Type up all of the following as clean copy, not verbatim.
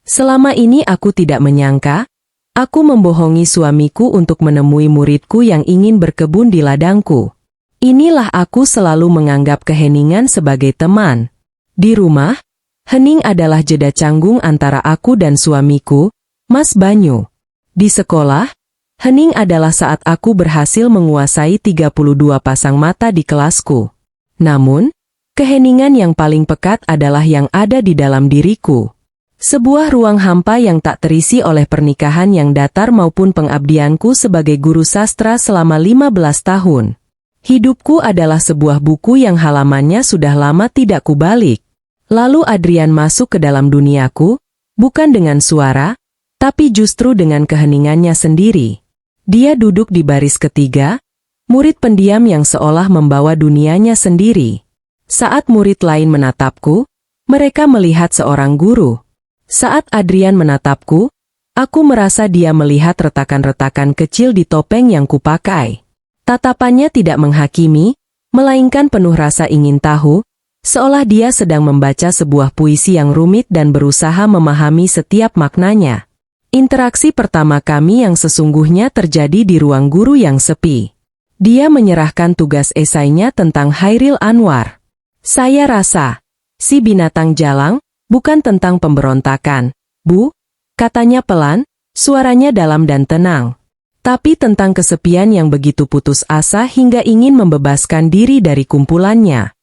Selama ini aku tidak menyangka, aku membohongi suamiku untuk menemui muridku yang ingin berkebun di ladangku. Inilah aku selalu menganggap keheningan sebagai teman. Di rumah, hening adalah jeda canggung antara aku dan suamiku, Mas Banyu. Di sekolah, hening adalah saat aku berhasil menguasai 32 pasang mata di kelasku. Namun, keheningan yang paling pekat adalah yang ada di dalam diriku. Sebuah ruang hampa yang tak terisi oleh pernikahan yang datar maupun pengabdianku sebagai guru sastra selama 15 tahun. Hidupku adalah sebuah buku yang halamannya sudah lama tidak kubalik. Lalu Adrian masuk ke dalam duniaku, bukan dengan suara, tapi justru dengan keheningannya sendiri. Dia duduk di baris ketiga, murid pendiam yang seolah membawa dunianya sendiri. Saat murid lain menatapku, mereka melihat seorang guru. Saat Adrian menatapku, aku merasa dia melihat retakan-retakan kecil di topeng yang kupakai. Tatapannya tidak menghakimi, melainkan penuh rasa ingin tahu, seolah dia sedang membaca sebuah puisi yang rumit dan berusaha memahami setiap maknanya. Interaksi pertama kami yang sesungguhnya terjadi di ruang guru yang sepi. Dia menyerahkan tugas esainya tentang Hairil Anwar. Saya rasa, si binatang jalang, bukan tentang pemberontakan, Bu, katanya pelan, suaranya dalam dan tenang. Tapi tentang kesepian yang begitu putus asa hingga ingin membebaskan diri dari kumpulannya.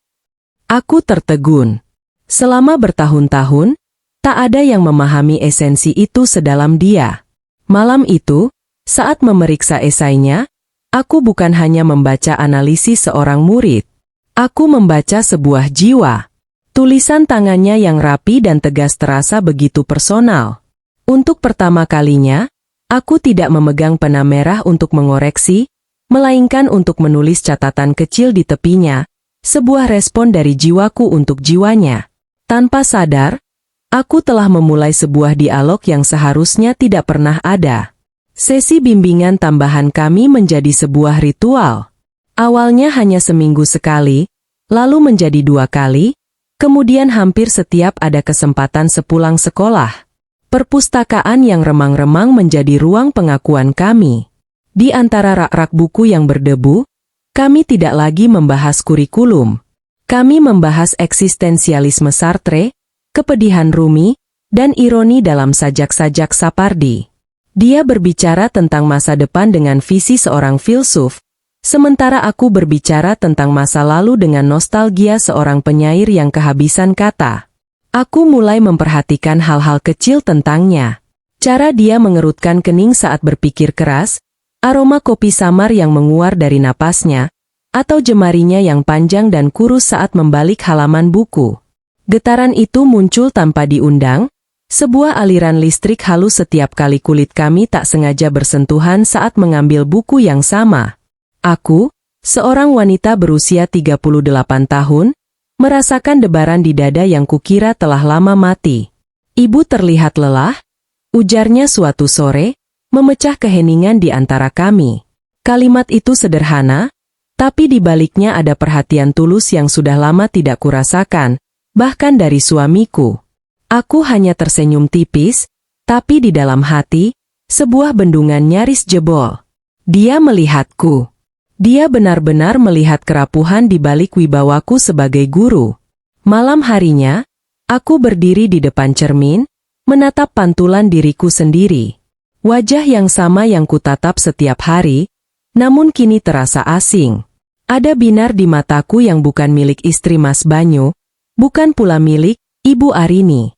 Aku tertegun. Selama bertahun-tahun, tak ada yang memahami esensi itu sedalam dia. Malam itu, saat memeriksa esainya, aku bukan hanya membaca analisis seorang murid. Aku membaca sebuah jiwa. Tulisan tangannya yang rapi dan tegas terasa begitu personal. Untuk pertama kalinya, aku tidak memegang pena merah untuk mengoreksi, melainkan untuk menulis catatan kecil di tepinya, sebuah respon dari jiwaku untuk jiwanya. Tanpa sadar, aku telah memulai sebuah dialog yang seharusnya tidak pernah ada. Sesi bimbingan tambahan kami menjadi sebuah ritual. Awalnya hanya seminggu sekali, lalu menjadi 2 kali, kemudian hampir setiap ada kesempatan sepulang sekolah. Perpustakaan yang remang-remang menjadi ruang pengakuan kami. Di antara rak-rak buku yang berdebu, kami tidak lagi membahas kurikulum. Kami membahas eksistensialisme Sartre, kepedihan Rumi, dan ironi dalam sajak-sajak Sapardi. Dia berbicara tentang masa depan dengan visi seorang filsuf, sementara aku berbicara tentang masa lalu dengan nostalgia seorang penyair yang kehabisan kata. Aku mulai memperhatikan hal-hal kecil tentangnya. Cara dia mengerutkan kening saat berpikir keras, aroma kopi samar yang menguar dari napasnya, atau jemarinya yang panjang dan kurus saat membalik halaman buku. Getaran itu muncul tanpa diundang, sebuah aliran listrik halus setiap kali kulit kami tak sengaja bersentuhan saat mengambil buku yang sama. Aku, seorang wanita berusia 38 tahun, merasakan debaran di dada yang kukira telah lama mati. Ibu terlihat lelah, ujarnya suatu sore, memecah keheningan di antara kami. Kalimat itu sederhana, tapi di baliknya ada perhatian tulus yang sudah lama tidak kurasakan, bahkan dari suamiku. Aku hanya tersenyum tipis, tapi di dalam hati, sebuah bendungan nyaris jebol. Dia melihatku. Dia benar-benar melihat kerapuhan di balik wibawaku sebagai guru. Malam harinya, aku berdiri di depan cermin, menatap pantulan diriku sendiri. Wajah yang sama yang kutatap setiap hari, namun kini terasa asing. Ada binar di mataku yang bukan milik istri Mas Banyu, bukan pula milik Ibu Arini.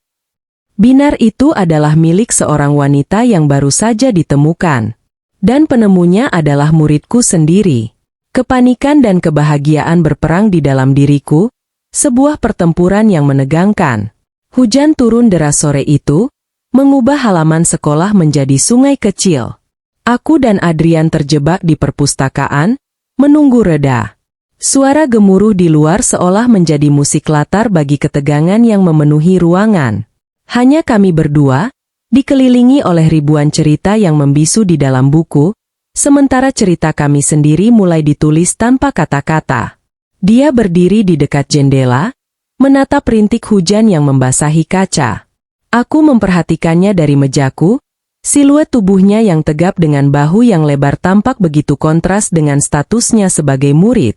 Binar itu adalah milik seorang wanita yang baru saja ditemukan. Dan penemunya adalah muridku sendiri. Kepanikan dan kebahagiaan berperang di dalam diriku, sebuah pertempuran yang menegangkan. Hujan turun deras sore itu, mengubah halaman sekolah menjadi sungai kecil. Aku dan Adrian terjebak di perpustakaan, menunggu reda. Suara gemuruh di luar seolah menjadi musik latar bagi ketegangan yang memenuhi ruangan. Hanya kami berdua, dikelilingi oleh ribuan cerita yang membisu di dalam buku, sementara cerita kami sendiri mulai ditulis tanpa kata-kata. Dia berdiri di dekat jendela, menatap rintik hujan yang membasahi kaca. Aku memperhatikannya dari mejaku. Siluet tubuhnya yang tegap dengan bahu yang lebar tampak begitu kontras dengan statusnya sebagai murid.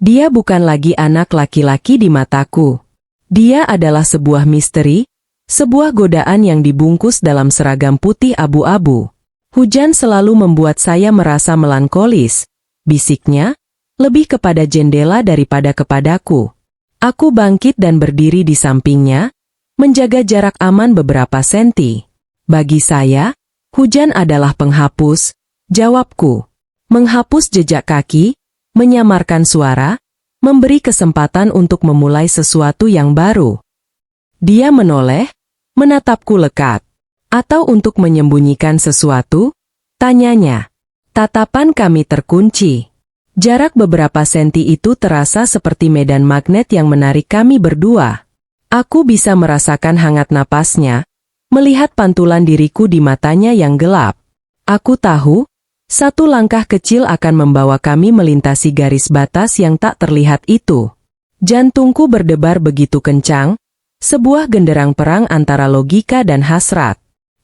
Dia bukan lagi anak laki-laki di mataku. Dia adalah sebuah misteri, sebuah godaan yang dibungkus dalam seragam putih abu-abu. Hujan selalu membuat saya merasa melankolis, bisiknya, lebih kepada jendela daripada kepadaku. Aku bangkit dan berdiri di sampingnya, menjaga jarak aman beberapa senti. Bagi saya, hujan adalah penghapus, jawabku. Menghapus jejak kaki, menyamarkan suara, memberi kesempatan untuk memulai sesuatu yang baru. Dia menoleh, menatapku lekat. Atau untuk menyembunyikan sesuatu? Tanyanya. Tatapan kami terkunci. Jarak beberapa senti itu terasa seperti medan magnet yang menarik kami berdua. Aku bisa merasakan hangat napasnya, melihat pantulan diriku di matanya yang gelap. Aku tahu, satu langkah kecil akan membawa kami melintasi garis batas yang tak terlihat itu. Jantungku berdebar begitu kencang, sebuah genderang perang antara logika dan hasrat.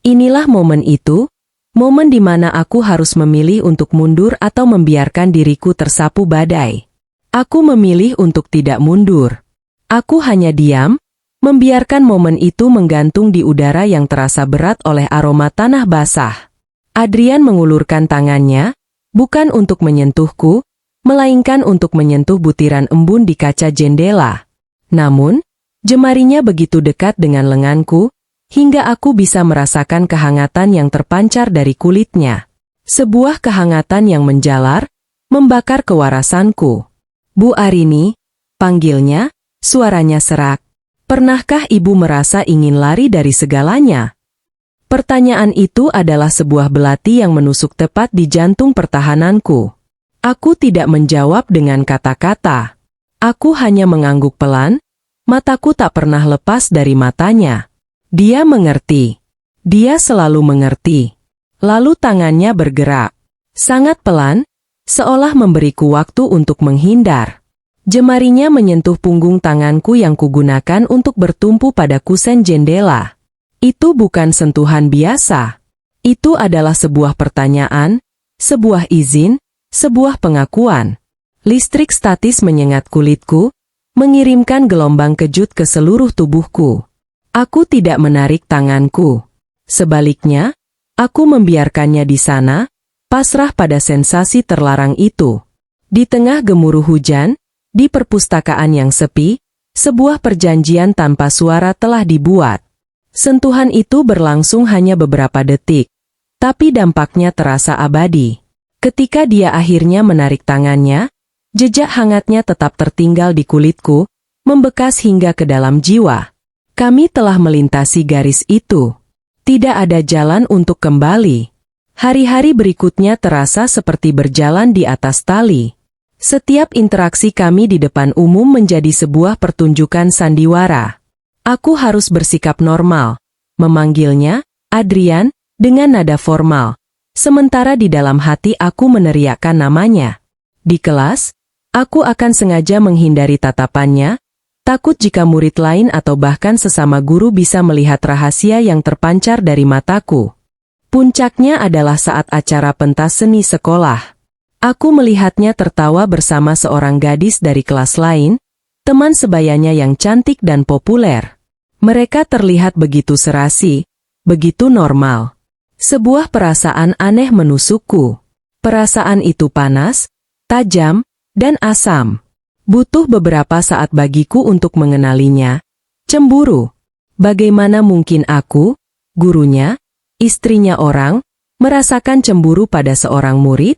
Inilah momen itu, momen di mana aku harus memilih untuk mundur atau membiarkan diriku tersapu badai. Aku memilih untuk tidak mundur. Aku hanya diam, membiarkan momen itu menggantung di udara yang terasa berat oleh aroma tanah basah. Adrian mengulurkan tangannya, bukan untuk menyentuhku, melainkan untuk menyentuh butiran embun di kaca jendela. Namun, jemarinya begitu dekat dengan lenganku, hingga aku bisa merasakan kehangatan yang terpancar dari kulitnya. Sebuah kehangatan yang menjalar, membakar kewarasanku. Bu Arini, panggilnya, suaranya serak. Pernahkah ibu merasa ingin lari dari segalanya? Pertanyaan itu adalah sebuah belati yang menusuk tepat di jantung pertahananku. Aku tidak menjawab dengan kata-kata. Aku hanya mengangguk pelan, mataku tak pernah lepas dari matanya. Dia mengerti. Dia selalu mengerti. Lalu tangannya bergerak. Sangat pelan, seolah memberiku waktu untuk menghindar. Jemarinya menyentuh punggung tanganku yang kugunakan untuk bertumpu pada kusen jendela. Itu bukan sentuhan biasa. Itu adalah sebuah pertanyaan, sebuah izin, sebuah pengakuan. Listrik statis menyengat kulitku, mengirimkan gelombang kejut ke seluruh tubuhku. Aku tidak menarik tanganku. Sebaliknya, aku membiarkannya di sana, pasrah pada sensasi terlarang itu. Di tengah gemuruh hujan, di perpustakaan yang sepi, sebuah perjanjian tanpa suara telah dibuat. Sentuhan itu berlangsung hanya beberapa detik, tapi dampaknya terasa abadi. Ketika dia akhirnya menarik tangannya, jejak hangatnya tetap tertinggal di kulitku, membekas hingga ke dalam jiwa. Kami telah melintasi garis itu. Tidak ada jalan untuk kembali. Hari-hari berikutnya terasa seperti berjalan di atas tali. Setiap interaksi kami di depan umum menjadi sebuah pertunjukan sandiwara. Aku harus bersikap normal, memanggilnya, Adrian, dengan nada formal. Sementara di dalam hati aku meneriakkan namanya. Di kelas, aku akan sengaja menghindari tatapannya, takut jika murid lain atau bahkan sesama guru bisa melihat rahasia yang terpancar dari mataku. Puncaknya adalah saat acara pentas seni sekolah. Aku melihatnya tertawa bersama seorang gadis dari kelas lain, teman sebayanya yang cantik dan populer. Mereka terlihat begitu serasi, begitu normal. Sebuah perasaan aneh menusukku. Perasaan itu panas, tajam, dan asam. Butuh beberapa saat bagiku untuk mengenalinya. Cemburu. Bagaimana mungkin aku, gurunya, istrinya orang, merasakan cemburu pada seorang murid?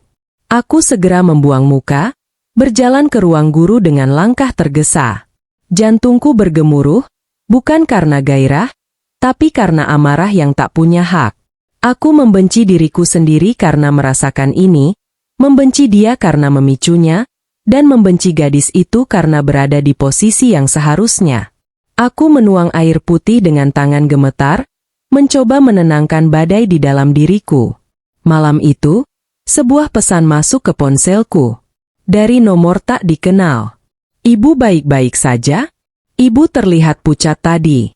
Aku segera membuang muka, berjalan ke ruang guru dengan langkah tergesa. Jantungku bergemuruh, bukan karena gairah, tapi karena amarah yang tak punya hak. Aku membenci diriku sendiri karena merasakan ini, membenci dia karena memicunya, dan membenci gadis itu karena berada di posisi yang seharusnya. Aku menuang air putih dengan tangan gemetar, mencoba menenangkan badai di dalam diriku. Malam itu, sebuah pesan masuk ke ponselku. Dari nomor tak dikenal. Ibu baik-baik saja? Ibu terlihat pucat tadi.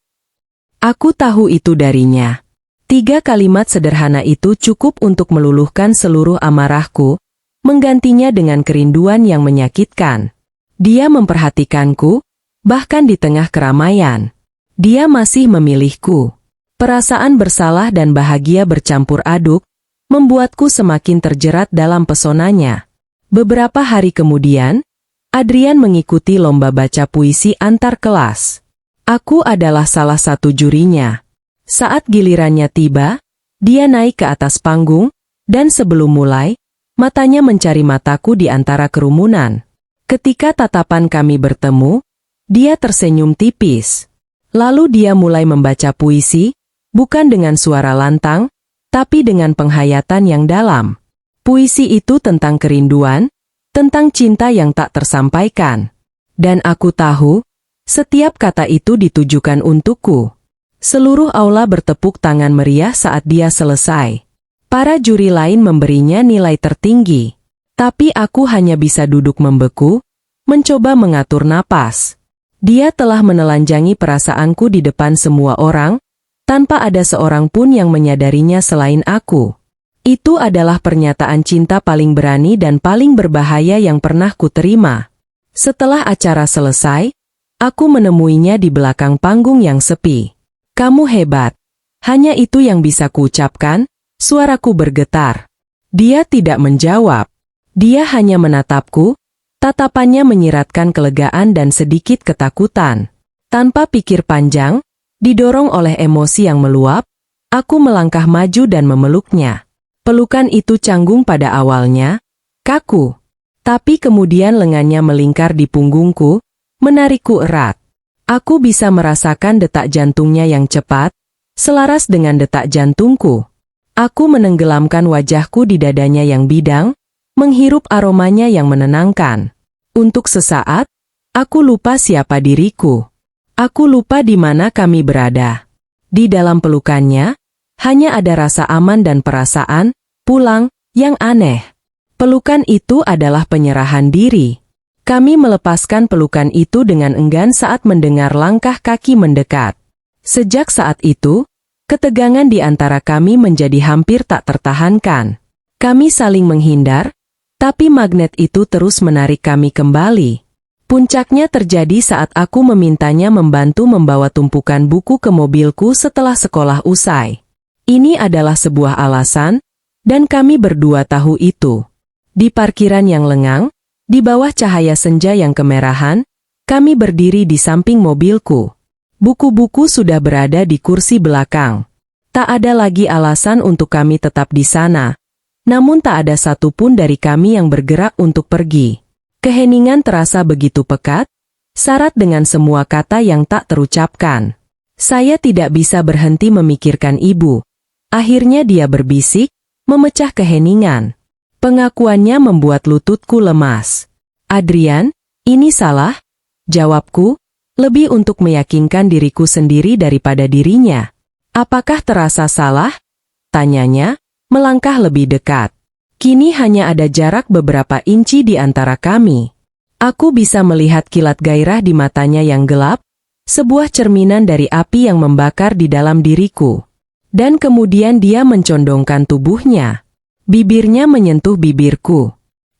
Aku tahu itu darinya. 3 kalimat sederhana itu cukup untuk meluluhkan seluruh amarahku, menggantinya dengan kerinduan yang menyakitkan. Dia memperhatikanku, bahkan di tengah keramaian. Dia masih memilihku. Perasaan bersalah dan bahagia bercampur aduk, membuatku semakin terjerat dalam pesonanya. Beberapa hari kemudian, Adrian mengikuti lomba baca puisi antar kelas. Aku adalah salah satu jurinya. Saat gilirannya tiba, dia naik ke atas panggung, dan sebelum mulai, matanya mencari mataku di antara kerumunan. Ketika tatapan kami bertemu, dia tersenyum tipis. Lalu dia mulai membaca puisi, bukan dengan suara lantang, tapi dengan penghayatan yang dalam. Puisi itu tentang kerinduan, tentang cinta yang tak tersampaikan. Dan aku tahu, setiap kata itu ditujukan untukku. Seluruh aula bertepuk tangan meriah saat dia selesai. Para juri lain memberinya nilai tertinggi. Tapi aku hanya bisa duduk membeku, mencoba mengatur napas. Dia telah menelanjangi perasaanku di depan semua orang, tanpa ada seorang pun yang menyadarinya selain aku. Itu adalah pernyataan cinta paling berani dan paling berbahaya yang pernah kuterima. Setelah acara selesai, aku menemuinya di belakang panggung yang sepi. "Kamu hebat." Hanya itu yang bisa kuucapkan, suaraku bergetar. Dia tidak menjawab. Dia hanya menatapku, tatapannya menyiratkan kelegaan dan sedikit ketakutan. Tanpa pikir panjang, didorong oleh emosi yang meluap, aku melangkah maju dan memeluknya. Pelukan itu canggung pada awalnya, kaku. Tapi kemudian lengannya melingkar di punggungku, menarikku erat. Aku bisa merasakan detak jantungnya yang cepat, selaras dengan detak jantungku. Aku menenggelamkan wajahku di dadanya yang bidang, menghirup aromanya yang menenangkan. Untuk sesaat, aku lupa siapa diriku. Aku lupa di mana kami berada. Di dalam pelukannya, hanya ada rasa aman dan perasaan, pulang, yang aneh. Pelukan itu adalah penyerahan diri. Kami melepaskan pelukan itu dengan enggan saat mendengar langkah kaki mendekat. Sejak saat itu, ketegangan di antara kami menjadi hampir tak tertahankan. Kami saling menghindar, tapi magnet itu terus menarik kami kembali. Puncaknya terjadi saat aku memintanya membantu membawa tumpukan buku ke mobilku setelah sekolah usai. Ini adalah sebuah alasan, dan kami berdua tahu itu. Di parkiran yang lengang, di bawah cahaya senja yang kemerahan, kami berdiri di samping mobilku. Buku-buku sudah berada di kursi belakang. Tak ada lagi alasan untuk kami tetap di sana. Namun tak ada satupun dari kami yang bergerak untuk pergi. Keheningan terasa begitu pekat, syarat dengan semua kata yang tak terucapkan. Saya tidak bisa berhenti memikirkan ibu. Akhirnya dia berbisik, memecah keheningan. Pengakuannya membuat lututku lemas. "Adrian, ini salah?" Jawabku, lebih untuk meyakinkan diriku sendiri daripada dirinya. "Apakah terasa salah?" Tanyanya, melangkah lebih dekat. Kini hanya ada jarak beberapa inci di antara kami. Aku bisa melihat kilat gairah di matanya yang gelap, sebuah cerminan dari api yang membakar di dalam diriku. Dan kemudian dia mencondongkan tubuhnya. Bibirnya menyentuh bibirku.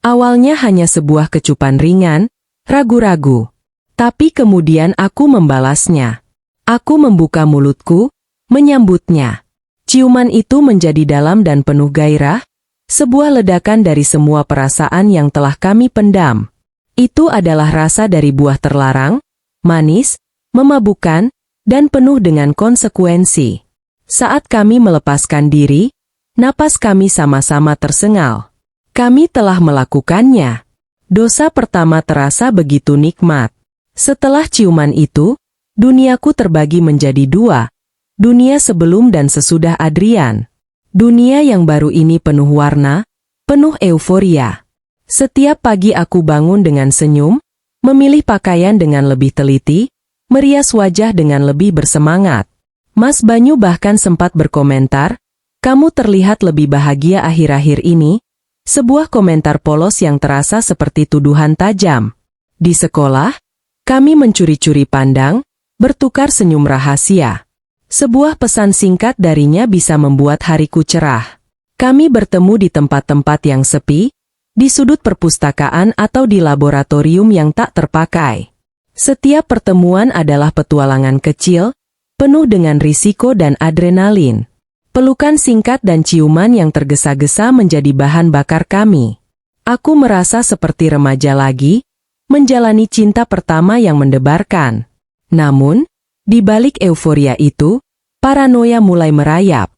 Awalnya hanya sebuah kecupan ringan, ragu-ragu. Tapi kemudian aku membalasnya. Aku membuka mulutku, menyambutnya. Ciuman itu menjadi dalam dan penuh gairah, sebuah ledakan dari semua perasaan yang telah kami pendam. Itu adalah rasa dari buah terlarang, manis, memabukkan, dan penuh dengan konsekuensi. Saat kami melepaskan diri, napas kami sama-sama tersengal. Kami telah melakukannya. Dosa pertama terasa begitu nikmat. Setelah ciuman itu, duniaku terbagi menjadi dua. Dunia sebelum dan sesudah Adrian. Dunia yang baru ini penuh warna, penuh euforia. Setiap pagi aku bangun dengan senyum, memilih pakaian dengan lebih teliti, merias wajah dengan lebih bersemangat. Mas Banyu bahkan sempat berkomentar, "Kamu terlihat lebih bahagia akhir-akhir ini." Sebuah komentar polos yang terasa seperti tuduhan tajam. Di sekolah, kami mencuri-curi pandang, bertukar senyum rahasia. Sebuah pesan singkat darinya bisa membuat hariku cerah. Kami bertemu di tempat-tempat yang sepi, di sudut perpustakaan atau di laboratorium yang tak terpakai. Setiap pertemuan adalah petualangan kecil, penuh dengan risiko dan adrenalin. Pelukan singkat dan ciuman yang tergesa-gesa menjadi bahan bakar kami. Aku merasa seperti remaja lagi, menjalani cinta pertama yang mendebarkan. Namun, di balik euforia itu, paranoia mulai merayap.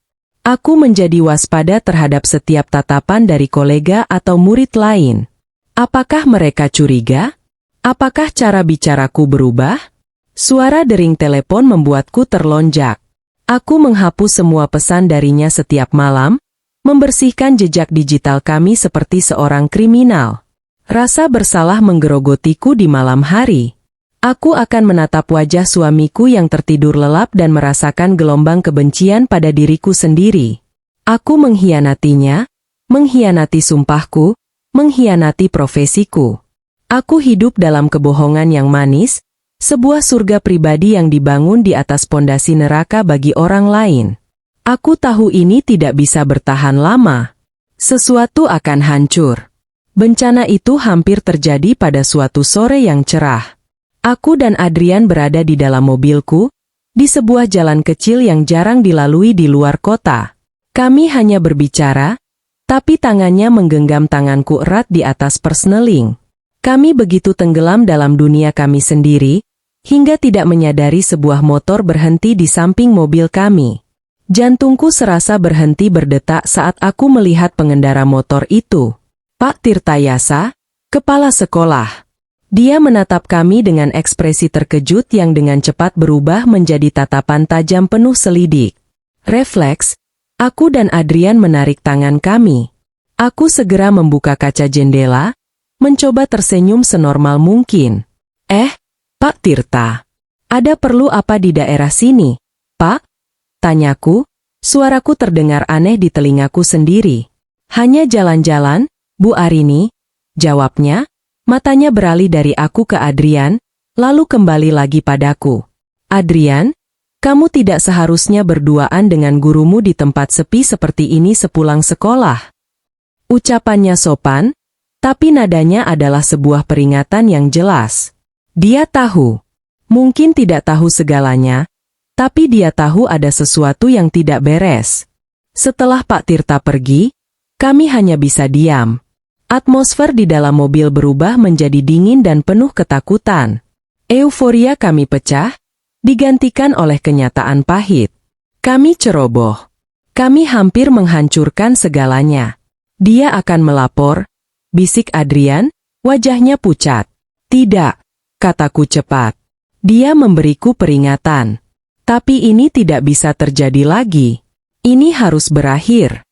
Aku menjadi waspada terhadap setiap tatapan dari kolega atau murid lain. Apakah mereka curiga? Apakah cara bicaraku berubah? Suara dering telepon membuatku terlonjak. Aku menghapus semua pesan darinya setiap malam, membersihkan jejak digital kami seperti seorang kriminal. Rasa bersalah menggerogotiku di malam hari. Aku akan menatap wajah suamiku yang tertidur lelap dan merasakan gelombang kebencian pada diriku sendiri. Aku mengkhianatinya, mengkhianati sumpahku, mengkhianati profesiku. Aku hidup dalam kebohongan yang manis, sebuah surga pribadi yang dibangun di atas pondasi neraka bagi orang lain. Aku tahu ini tidak bisa bertahan lama. Sesuatu akan hancur. Bencana itu hampir terjadi pada suatu sore yang cerah. Aku dan Adrian berada di dalam mobilku, di sebuah jalan kecil yang jarang dilalui di luar kota. Kami hanya berbicara, tapi tangannya menggenggam tanganku erat di atas persneling. Kami begitu tenggelam dalam dunia kami sendiri, hingga tidak menyadari sebuah motor berhenti di samping mobil kami. Jantungku serasa berhenti berdetak saat aku melihat pengendara motor itu. Pak Tirtayasa, kepala sekolah. Dia menatap kami dengan ekspresi terkejut yang dengan cepat berubah menjadi tatapan tajam penuh selidik. Refleks, aku dan Adrian menarik tangan kami. Aku segera membuka kaca jendela, mencoba tersenyum senormal mungkin. Pak Tirta, ada perlu apa di daerah sini, Pak? Tanyaku, suaraku terdengar aneh di telingaku sendiri. Hanya jalan-jalan, Bu Arini, jawabnya. Matanya beralih dari aku ke Adrian, lalu kembali lagi padaku. Adrian, kamu tidak seharusnya berduaan dengan gurumu di tempat sepi seperti ini sepulang sekolah. Ucapannya sopan, tapi nadanya adalah sebuah peringatan yang jelas. Dia tahu. Mungkin tidak tahu segalanya, tapi dia tahu ada sesuatu yang tidak beres. Setelah Pak Tirta pergi, kami hanya bisa diam. Atmosfer di dalam mobil berubah menjadi dingin dan penuh ketakutan. Euforia kami pecah, digantikan oleh kenyataan pahit. Kami ceroboh. Kami hampir menghancurkan segalanya. Dia akan melapor, bisik Adrian, wajahnya pucat. Tidak, kataku cepat. Dia memberiku peringatan. Tapi ini tidak bisa terjadi lagi. Ini harus berakhir.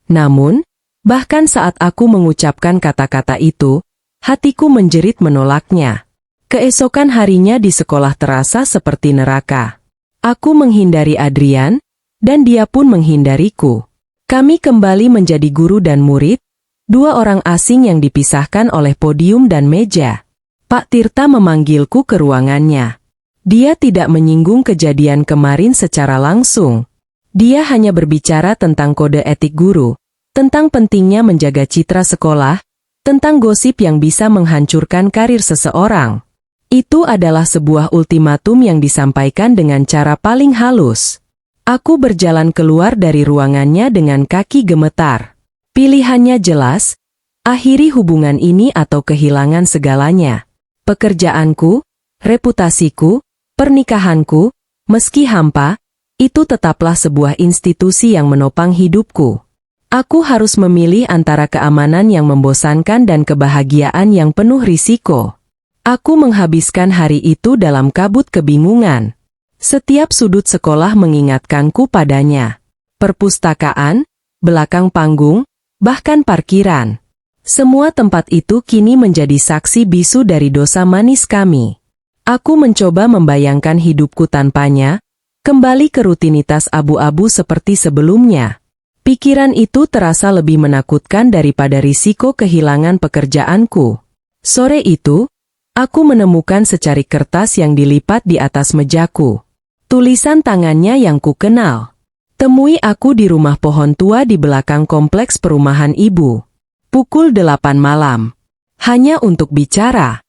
Namun, bahkan saat aku mengucapkan kata-kata itu, hatiku menjerit menolaknya. Keesokan harinya di sekolah terasa seperti neraka. Aku menghindari Adrian, dan dia pun menghindariku. Kami kembali menjadi guru dan murid, dua orang asing yang dipisahkan oleh podium dan meja. Pak Tirta memanggilku ke ruangannya. Dia tidak menyinggung kejadian kemarin secara langsung. Dia hanya berbicara tentang kode etik guru, tentang pentingnya menjaga citra sekolah, tentang gosip yang bisa menghancurkan karir seseorang. Itu adalah sebuah ultimatum yang disampaikan dengan cara paling halus. Aku berjalan keluar dari ruangannya dengan kaki gemetar. Pilihannya jelas, akhiri hubungan ini atau kehilangan segalanya. Pekerjaanku, reputasiku, pernikahanku, meski hampa, itu tetaplah sebuah institusi yang menopang hidupku. Aku harus memilih antara keamanan yang membosankan dan kebahagiaan yang penuh risiko. Aku menghabiskan hari itu dalam kabut kebingungan. Setiap sudut sekolah mengingatkanku padanya. Perpustakaan, belakang panggung, bahkan parkiran. Semua tempat itu kini menjadi saksi bisu dari dosa manis kami. Aku mencoba membayangkan hidupku tanpanya, kembali ke rutinitas abu-abu seperti sebelumnya. Pikiran itu terasa lebih menakutkan daripada risiko kehilangan pekerjaanku. Sore itu, aku menemukan secari kertas yang dilipat di atas mejaku. Tulisan tangannya yang ku kenal. Temui aku di rumah pohon tua di belakang kompleks perumahan ibu. Pukul 8 malam. Hanya untuk bicara.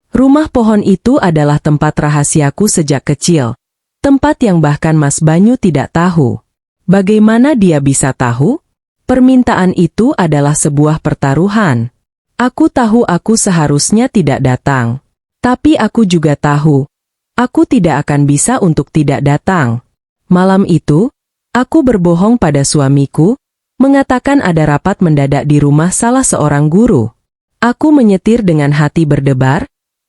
Rumah pohon itu adalah tempat rahasiaku sejak kecil. Tempat yang bahkan Mas Banyu tidak tahu. Bagaimana dia bisa tahu? Permintaan itu adalah sebuah pertaruhan. Aku tahu aku seharusnya tidak datang. Tapi aku juga tahu, aku tidak akan bisa untuk tidak datang. Malam itu, aku berbohong pada suamiku, mengatakan ada rapat mendadak di rumah salah seorang guru. Aku menyetir dengan hati berdebar,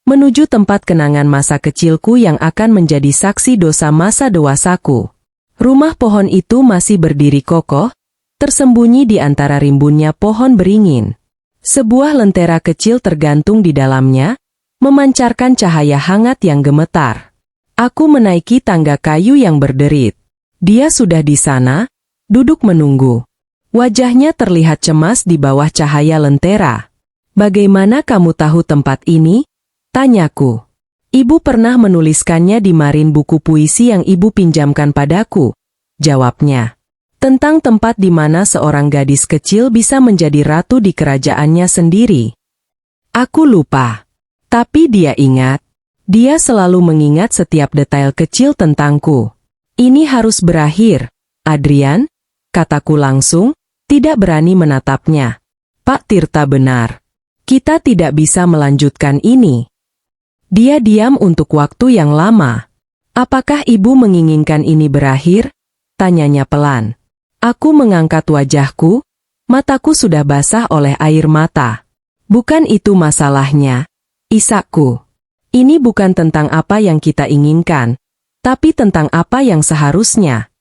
menuju tempat kenangan masa kecilku yang akan menjadi saksi dosa masa dewasaku. Rumah pohon itu masih berdiri kokoh, tersembunyi di antara rimbunnya pohon beringin. Sebuah lentera kecil tergantung di dalamnya, memancarkan cahaya hangat yang gemetar. Aku menaiki tangga kayu yang berderit. Dia sudah di sana, duduk menunggu. Wajahnya terlihat cemas di bawah cahaya lentera. "Bagaimana kamu tahu tempat ini?" tanyaku. "Ibu pernah menuliskannya di marin buku puisi yang ibu pinjamkan padaku," jawabnya. "Tentang tempat di mana seorang gadis kecil bisa menjadi ratu di kerajaannya sendiri." Aku lupa. Tapi dia ingat. Dia selalu mengingat setiap detail kecil tentangku. "Ini harus berakhir, Adrian," kataku langsung, tidak berani menatapnya. "Pak Tirta benar. Kita tidak bisa melanjutkan ini." Dia diam untuk waktu yang lama. "Apakah ibu menginginkan ini berakhir?" tanyanya pelan. Aku mengangkat wajahku, mataku sudah basah oleh air mata. "Bukan itu masalahnya, Isakku. Ini bukan tentang apa yang kita inginkan, tapi tentang apa yang seharusnya."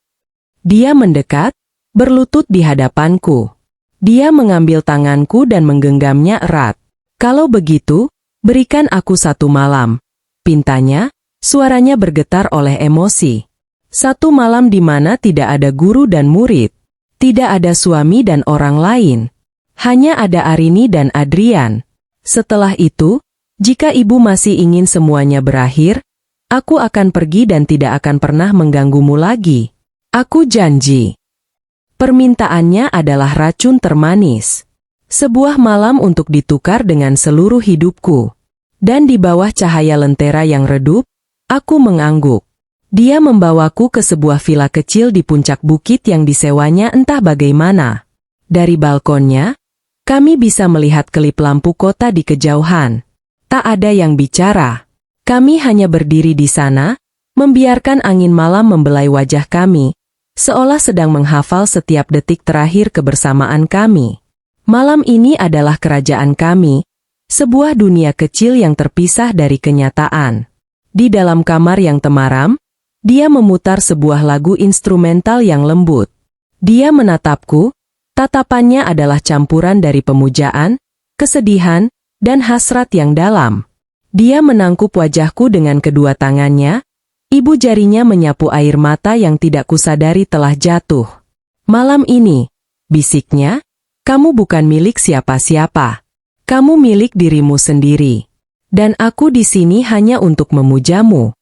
Dia mendekat, berlutut di hadapanku. Dia mengambil tanganku dan menggenggamnya erat. "Kalau begitu, berikan aku 1 malam," pintanya, suaranya bergetar oleh emosi. 1 malam di mana tidak ada guru dan murid. Tidak ada suami dan orang lain. Hanya ada Arini dan Adrian. Setelah itu, jika ibu masih ingin semuanya berakhir, aku akan pergi dan tidak akan pernah mengganggumu lagi. Aku janji. Permintaannya adalah racun termanis. Sebuah malam untuk ditukar dengan seluruh hidupku. Dan di bawah cahaya lentera yang redup, aku mengangguk. Dia membawaku ke sebuah villa kecil di puncak bukit yang disewanya entah bagaimana. Dari balkonnya, kami bisa melihat kelip lampu kota di kejauhan. Tak ada yang bicara. Kami hanya berdiri di sana, membiarkan angin malam membelai wajah kami, seolah sedang menghafal setiap detik terakhir kebersamaan kami. Malam ini adalah kerajaan kami, sebuah dunia kecil yang terpisah dari kenyataan. Di dalam kamar yang temaram, dia memutar sebuah lagu instrumental yang lembut. Dia menatapku, tatapannya adalah campuran dari pemujaan, kesedihan, dan hasrat yang dalam. Dia menangkup wajahku dengan kedua tangannya, ibu jarinya menyapu air mata yang tidak kusadari telah jatuh. "Malam ini," bisiknya, "kamu bukan milik siapa-siapa. Kamu milik dirimu sendiri. Dan aku di sini hanya untuk memujamu."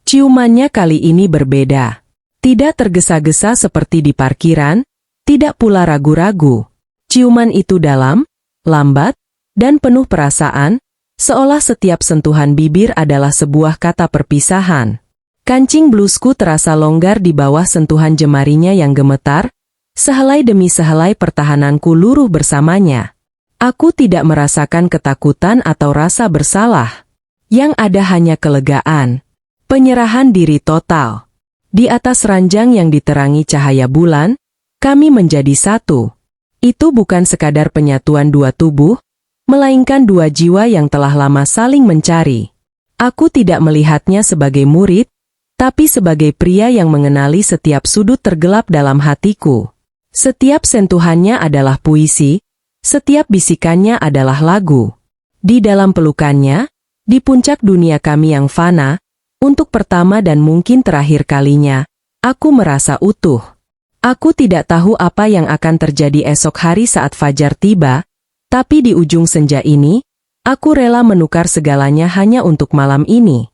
Ciumannya kali ini berbeda. Tidak tergesa-gesa seperti di parkiran, tidak pula ragu-ragu. Ciuman itu dalam, lambat, dan penuh perasaan, seolah setiap sentuhan bibir adalah sebuah kata perpisahan. Kancing blusku terasa longgar di bawah sentuhan jemarinya yang gemetar, sehelai demi sehelai pertahananku luruh bersamanya. Aku tidak merasakan ketakutan atau rasa bersalah. Yang ada hanya kelegaan. Penyerahan diri total. Di atas ranjang yang diterangi cahaya bulan, kami menjadi satu. Itu bukan sekadar penyatuan dua tubuh, melainkan dua jiwa yang telah lama saling mencari. Aku tidak melihatnya sebagai murid, tapi sebagai pria yang mengenali setiap sudut tergelap dalam hatiku. Setiap sentuhannya adalah puisi, setiap bisikannya adalah lagu. Di dalam pelukannya, di puncak dunia kami yang fana, untuk pertama dan mungkin terakhir kalinya, aku merasa utuh. Aku tidak tahu apa yang akan terjadi esok hari saat fajar tiba, tapi di ujung senja ini, aku rela menukar segalanya hanya untuk malam ini.